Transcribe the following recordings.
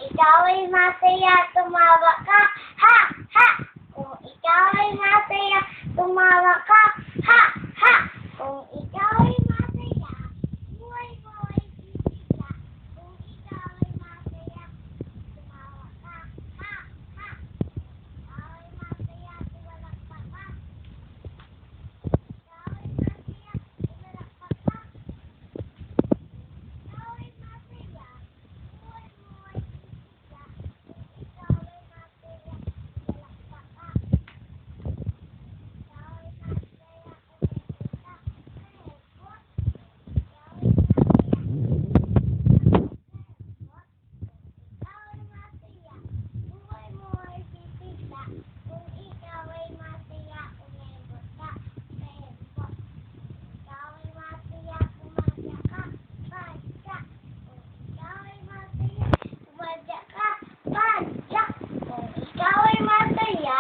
ikaw ay masaya, tumawa ka, ha, ha! Kung ikaw ay masaya, tumawa ka, ha, ha! Kung ikaw ay masaya, buhay mo ay sisigla. Kung ikaw ay masaya, tumawa ka, ha, ha! Ikaw ay masaya, tumalakpak ka. Ikaw ay masaya, tumalakpak ka. Ikaw ay masaya, buhay mo ay sisigla. Kung ikaw ay masaya, tumalakpak ka. Ikaw ay masaya, umibig ka. Ikaw ay masaya, buhay mo ay sisigla. Kung ikaw ay masaya, umibig ka. Ikaw ay masaya, kumadya ka, padya. Kung ikaw ay masaya, kumadya ka, padya. Kung ikaw ay masaya,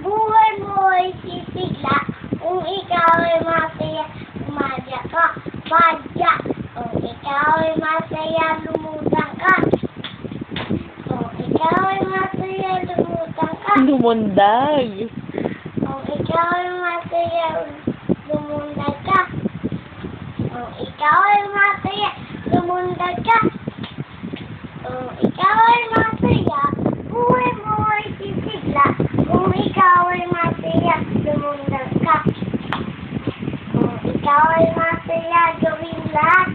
buhay mo ay sisigla. Kung ikaw ay masaya, kumadya ka, padya. Kung ikaw ay masaya, lumutang ka. Kung ikaw ay masaya, lumutang ka. Lumundag. Kung ikaw ay masaya, lumundag ka. Kung ikaw ay masaya, lumundag ka. Kung ikaw ay masaya, buhay mo ay sisigla. Kung ikaw ay masaya, lumundag ka. Kung ikaw ay masaya, gawin lahat